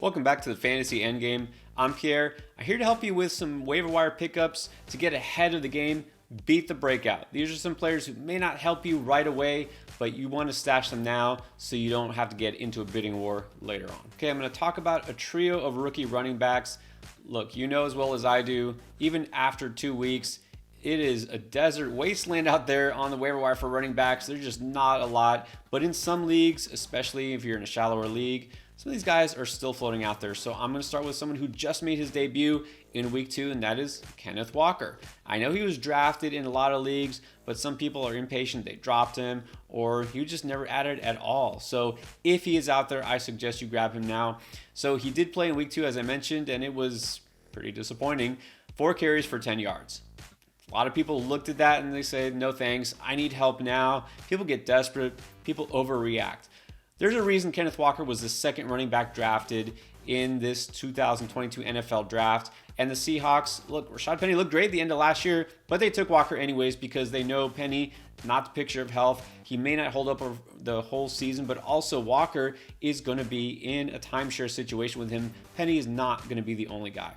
Welcome back to the Fantasy Endgame. I'm Pierre. I'm here to help you with some waiver wire pickups to get ahead of the game, beat the breakout. These are some players who may not help you right away, but you want to stash them now so you don't have to get into a bidding war later on. Okay, I'm going to talk about a trio of rookie running backs. Look, you know as well as I do, even after 2 weeks, it is a desert wasteland out there on the waiver wire for running backs. There's just not a lot, but in some leagues, especially if you're in a shallower league, some of these guys are still floating out there. So I'm going to start with someone who just made his debut in week 2, and that is Kenneth Walker. I know he was drafted in a lot of leagues, but some people are impatient. They dropped him, or he was just never added at all. So if he is out there, I suggest you grab him now. So he did play in week 2, as I mentioned, and it was pretty disappointing. 4 carries for 10 yards. A lot of people looked at that and they said, no thanks, I need help now. People get desperate, people overreact. There's a reason Kenneth Walker was the second running back drafted in this 2022 NFL draft. And the Seahawks, look, Rashad Penny looked great at the end of last year, but they took Walker anyways because they know Penny, not the picture of health. He may not hold up the whole season, but also Walker is going to be in a timeshare situation with him. Penny is not going to be the only guy.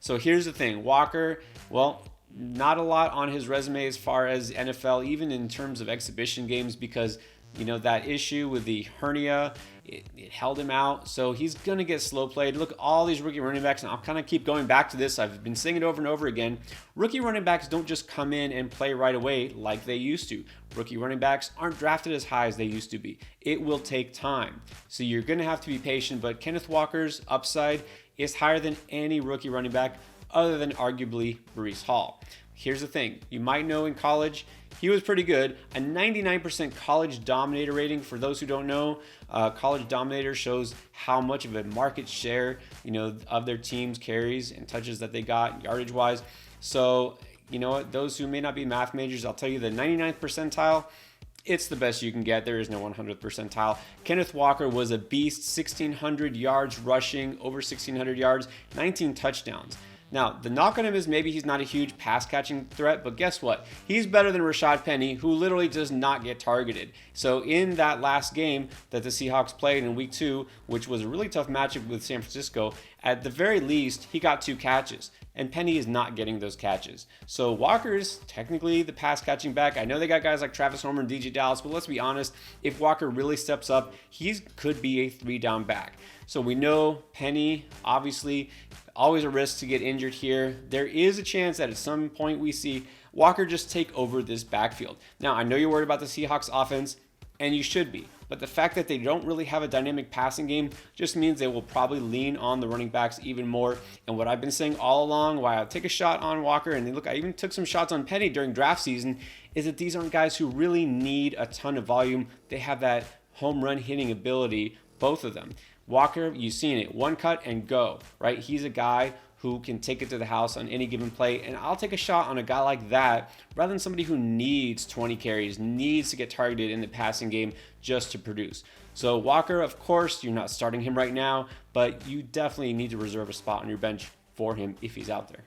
So here's the thing. Walker, well, not a lot on his resume as far as NFL, even in terms of exhibition games, because that issue with the hernia, it held him out. So he's going to get slow played. Look, all these rookie running backs, and I'll kind of keep going back to this. I've been saying it over and over again. Rookie running backs don't just come in and play right away like they used to. Rookie running backs aren't drafted as high as they used to be. It will take time. So you're going to have to be patient. But Kenneth Walker's upside is higher than any rookie running back other than arguably Breece Hall. Here's the thing. You might know in college, he was pretty good. A 99% college dominator rating. For those who don't know, college dominator shows how much of a market share, of their team's carries and touches that they got yardage wise. So, those who may not be math majors, I'll tell you the 99th percentile, it's the best you can get. There is no 100th percentile. Kenneth Walker was a beast, 1,600 yards rushing, over 1,600 yards, 19 touchdowns. Now, the knock on him is maybe he's not a huge pass-catching threat, but guess what? He's better than Rashad Penny, who literally does not get targeted. So in that last game that the Seahawks played in week 2, which was a really tough matchup with San Francisco, at the very least, he got 2 catches. And Penny is not getting those catches. So Walker is technically the pass-catching back. I know they got guys like Travis Homer and DJ Dallas, but let's be honest, if Walker really steps up, he could be a 3-down back. So we know Penny, obviously, always a risk to get injured here. There is a chance that at some point we see Walker just take over this backfield. Now, I know you're worried about the Seahawks offense, and you should be. But the fact that they don't really have a dynamic passing game just means they will probably lean on the running backs even more. And what I've been saying all along, why I'll take a shot on Walker, and look, I even took some shots on Penny during draft season, is that these aren't guys who really need a ton of volume. They have that home run hitting ability, both of them. Walker, you've seen it, one cut and go, right? He's a guy who can take it to the house on any given play, and I'll take a shot on a guy like that rather than somebody who needs 20 carries, needs to get targeted in the passing game just to produce. So Walker, of course, you're not starting him right now, but you definitely need to reserve a spot on your bench for him if he's out there.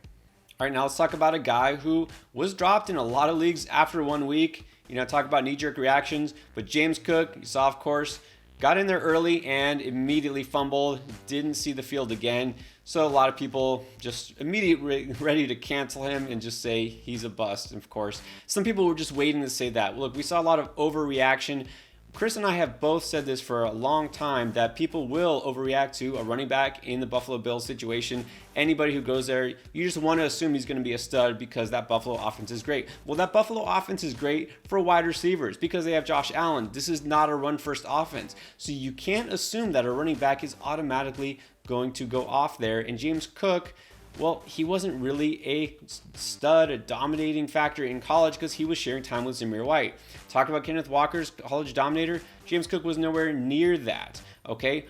All right, now let's talk about a guy who was dropped in a lot of leagues after 1 week. Talk about knee-jerk reactions, but James Cook, you saw, of course, got in there early and immediately fumbled, didn't see the field again. So a lot of people just immediately ready to cancel him and just say he's a bust. And of course, some people were just waiting to say that. Look, we saw a lot of overreaction. Chris and I have both said this for a long time, that people will overreact to a running back in the Buffalo Bills situation. Anybody who goes there, you just want to assume he's going to be a stud because that Buffalo offense is great. Well, that Buffalo offense is great for wide receivers because they have Josh Allen. This is not a run-first offense. So you can't assume that a running back is automatically going to go off there. And James Cook, well, he wasn't really a stud, a dominating factor in college because he was sharing time with Zamir White. Talk about Kenneth Walker's college dominator. James Cook was nowhere near that, okay?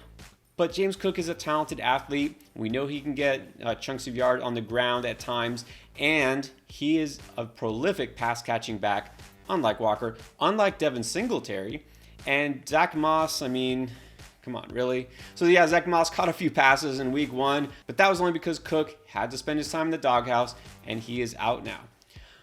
But James Cook is a talented athlete. We know he can get chunks of yard on the ground at times, and he is a prolific pass-catching back, unlike Walker, unlike Devin Singletary. And Zach Moss, come on, really? So yeah, Zach Moss caught a few passes in week 1, but that was only because Cook had to spend his time in the doghouse, and he is out now.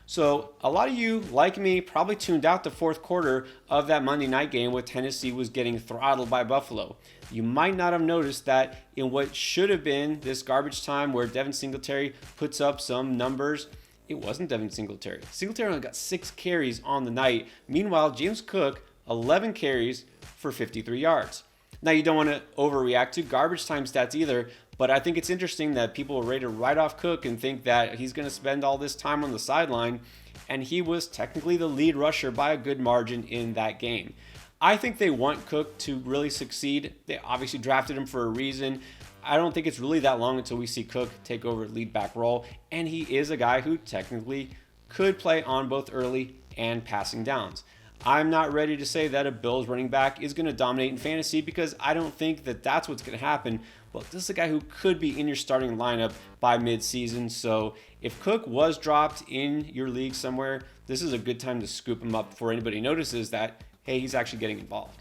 So a lot of you, like me, probably tuned out the fourth quarter of that Monday night game where Tennessee was getting throttled by Buffalo. you might not have noticed that in what should have been this garbage time where Devin Singletary puts up some numbers, it wasn't Devin Singletary. Singletary only got 6 carries on the night. Meanwhile, James Cook, 11 carries for 53 yards. Now, you don't want to overreact to garbage time stats either, but I think it's interesting that people are ready to write off Cook and think that he's going to spend all this time on the sideline, and he was technically the lead rusher by a good margin in that game. I think they want Cook to really succeed. They obviously drafted him for a reason. I don't think it's really that long until we see Cook take over lead back role, and he is a guy who technically could play on both early and passing downs. I'm not ready to say that a Bills running back is going to dominate in fantasy because I don't think that that's what's going to happen. But this is a guy who could be in your starting lineup by midseason. So if Cook was dropped in your league somewhere, this is a good time to scoop him up before anybody notices that, hey, he's actually getting involved.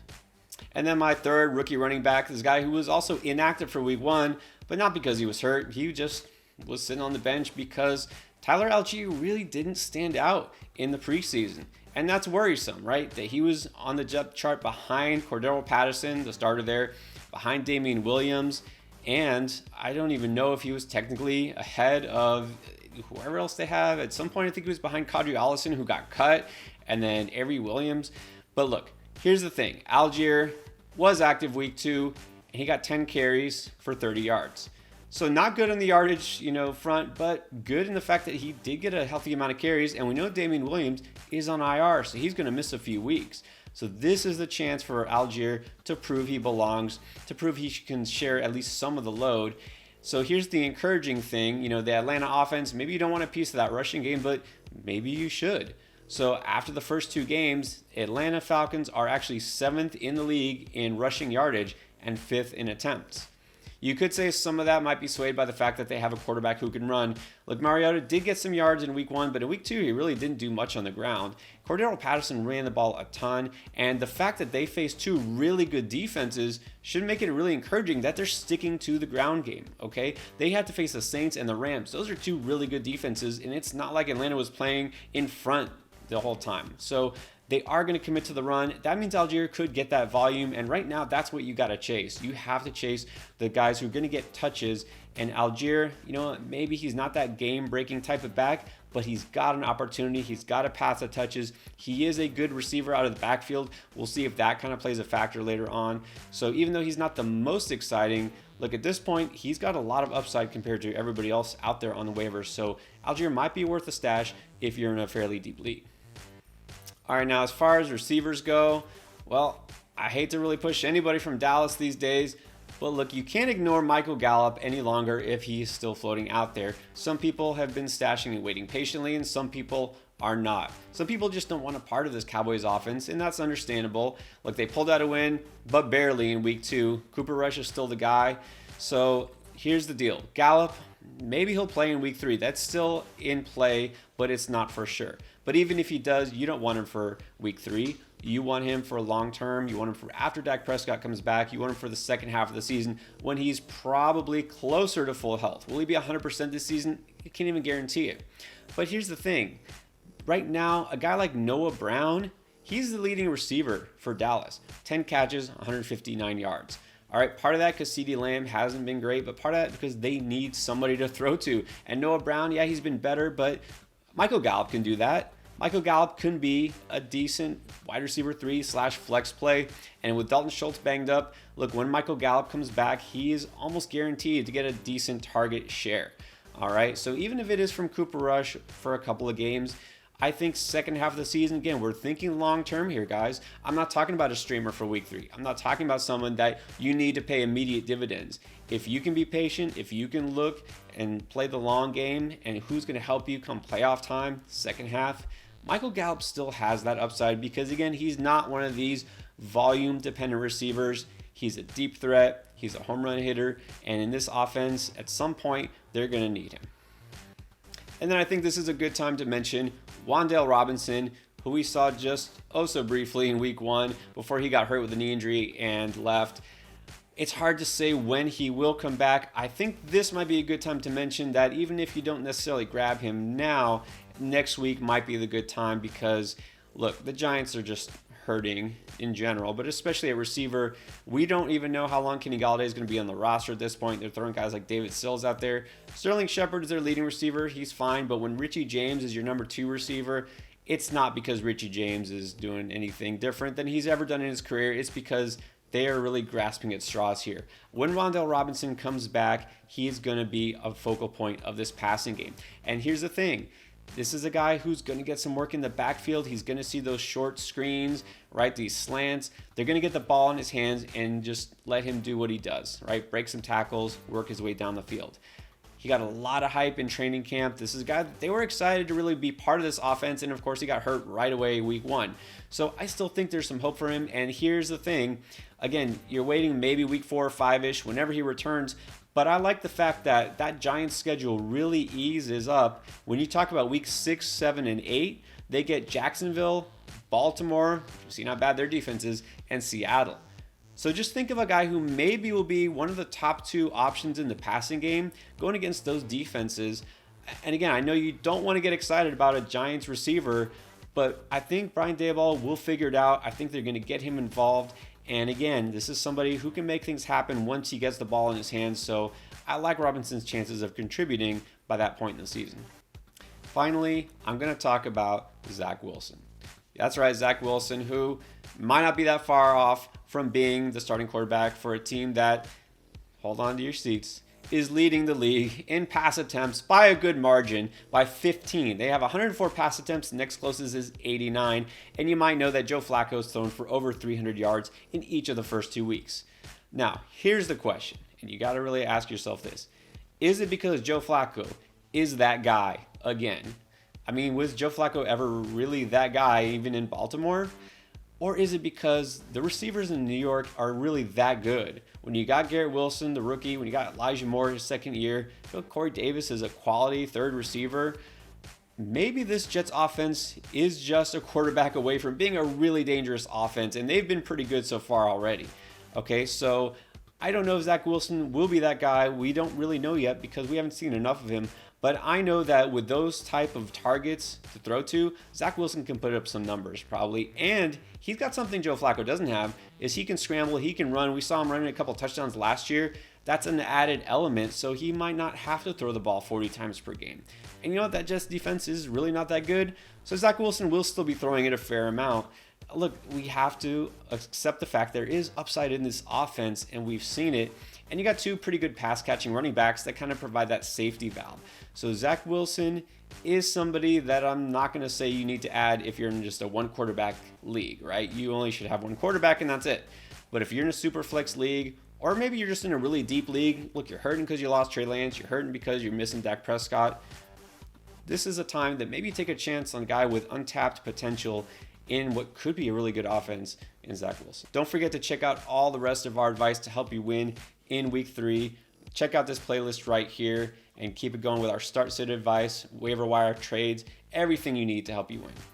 And then my third rookie running back is a guy who was also inactive for week 1, but not because he was hurt. He just was sitting on the bench because Tyler Algier really didn't stand out in the preseason. And that's worrisome, right? That he was on the depth chart behind Cordero Patterson, the starter there, behind Damian Williams, and I don't even know if he was technically ahead of whoever else they have. At some point, I think he was behind Kadri Allison, who got cut, and then Avery Williams. But look, here's the thing. Algier was active week 2, and he got 10 carries for 30 yards. So not good on the yardage, front, but good in the fact that he did get a healthy amount of carries. And we know Damian Williams is on IR, so he's going to miss a few weeks. So this is the chance for Algier to prove he belongs, to prove he can share at least some of the load. So here's the encouraging thing. The Atlanta offense, maybe you don't want a piece of that rushing game, but maybe you should. So after the first 2 games, Atlanta Falcons are actually 7th in the league in rushing yardage and 5th in attempts. You could say some of that might be swayed by the fact that they have a quarterback who can run. Look, Mariota did get some yards in week 1, but in week 2, he really didn't do much on the ground. Cordero Patterson ran the ball a ton, and the fact that they faced 2 really good defenses should make it really encouraging that they're sticking to the ground game, okay? They had to face the Saints and the Rams. Those are 2 really good defenses, and it's not like Atlanta was playing in front the whole time. So they are going to commit to the run. That means Algier could get that volume, and right now that's what you got to chase. You have to chase the guys who are going to get touches, and Algier, maybe he's not that game-breaking type of back, but he's got an opportunity. He's got a path that touches. He is a good receiver out of the backfield. We'll see if that kind of plays a factor later on. So even though he's not the most exciting, look, at this point, he's got a lot of upside compared to everybody else out there on the waivers. So Algier might be worth a stash if you're in a fairly deep league. All right, now as far as receivers go, well, I hate to really push anybody from Dallas these days, but look, you can't ignore Michael Gallup any longer if he's still floating out there. Some people have been stashing and waiting patiently, and some people are not. Some people just don't want a part of this Cowboys offense, and that's understandable. Look, they pulled out a win, but barely in week 2. Cooper Rush is still the guy. So here's the deal. Gallup, maybe he'll play in week 3. That's still in play, but it's not for sure. But even if he does, you don't want him for week 3. You want him for long term. You want him for after Dak Prescott comes back. You want him for the second half of the season when he's probably closer to full health. Will he be 100% this season? I can't even guarantee it. But here's the thing. Right now, a guy like Noah Brown, he's the leading receiver for Dallas. 10 catches, 159 yards. All right, part of that because CeeDee Lamb hasn't been great, but part of that because they need somebody to throw to. And Noah Brown, yeah, he's been better, but Michael Gallup can do that. Michael Gallup can be a decent wide receiver 3/flex play. And with Dalton Schultz banged up, look, when Michael Gallup comes back, he is almost guaranteed to get a decent target share. All right, so even if it is from Cooper Rush for a couple of games, I think second half of the season, again, we're thinking long-term here, guys. I'm not talking about a streamer for week 3. I'm not talking about someone that you need to pay immediate dividends. If you can be patient, if you can look and play the long game, and who's going to help you come playoff time, second half, Michael Gallup still has that upside because, again, he's not one of these volume-dependent receivers. He's a deep threat. He's a home run hitter. And in this offense, at some point, they're going to need him. And then I think this is a good time to mention Wan'Dale Robinson, who we saw just so briefly in week 1 before he got hurt with a knee injury and left. It's hard to say when he will come back. I think this might be a good time to mention that even if you don't necessarily grab him now, next week might be the good time because, look, the Giants are just hurting in general, but especially at receiver. We don't even know how long Kenny Galladay is going to be on the roster at this point. They're throwing guys like David Sills out there. Sterling Shepard is their leading receiver. He's fine, but when Richie James is your number 2 receiver, it's not because Richie James is doing anything different than he's ever done in his career. It's because they are really grasping at straws here. When Wan'Dale Robinson comes back, he's going to be a focal point of this passing game. And here's the thing. This is a guy who's going to get some work in the backfield. He's going to see those short screens, right? These slants. They're going to get the ball in his hands and just let him do what he does, right? Break some tackles, work his way down the field. He got a lot of hype in training camp. This is a guy that they were excited to really be part of this offense. And of course, he got hurt right away week 1. So I still think there's some hope for him. And here's the thing. Again, you're waiting maybe week 4 or 5-ish whenever he returns. But I like the fact that that Giants schedule really eases up. When you talk about week 6, 7, and 8, they get Jacksonville, Baltimore, see how bad their defense is, and Seattle. So just think of a guy who maybe will be one of the top 2 options in the passing game going against those defenses. And again, I know you don't want to get excited about a Giants receiver, but I think Brian Daboll will figure it out. I think they're going to get him involved. And again, this is somebody who can make things happen once he gets the ball in his hands. So I like Robinson's chances of contributing by that point in the season. Finally, I'm going to talk about Zach Wilson. That's right, Zach Wilson, who might not be that far off from being the starting quarterback for a team that, hold on to your seats, is leading the league in pass attempts by a good margin, by 15. They have 104 pass attempts. The next closest is 89. And you might know that Joe Flacco's thrown for over 300 yards in each of the first 2 weeks. Now, here's the question, and you got to really ask yourself this. Is it because Joe Flacco is that guy again? I mean, was Joe Flacco ever really that guy even in Baltimore? Or is it because the receivers in New York are really that good? When you got Garrett Wilson, the rookie, when you got Elijah Moore his second year, Corey Davis is a quality third receiver. Maybe this Jets offense is just a quarterback away from being a really dangerous offense, and they've been pretty good so far already. Okay, so I don't know if Zach Wilson will be that guy. We don't really know yet because we haven't seen enough of him. But I know that with those type of targets to throw to, Zach Wilson can put up some numbers probably. And he's got something Joe Flacco doesn't have, is he can scramble, he can run. We saw him running a couple touchdowns last year. That's an added element, so he might not have to throw the ball 40 times per game. And you know what? That Jets defense is really not that good. So Zach Wilson will still be throwing it a fair amount. Look, we have to accept the fact there is upside in this offense, and we've seen it. And you got 2 pretty good pass-catching running backs that kind of provide that safety valve. So Zach Wilson is somebody that I'm not going to say you need to add if you're in just a 1-quarterback league, right? You only should have 1 quarterback and that's it. But if you're in a super flex league, or maybe you're just in a really deep league, look, you're hurting because you lost Trey Lance, you're hurting because you're missing Dak Prescott, this is a time that maybe take a chance on a guy with untapped potential in what could be a really good offense in Zach Wilson. Don't forget to check out all the rest of our advice to help you win in week 3. Check out this playlist right here and keep it going with our start sit advice, waiver wire trades, everything you need to help you win.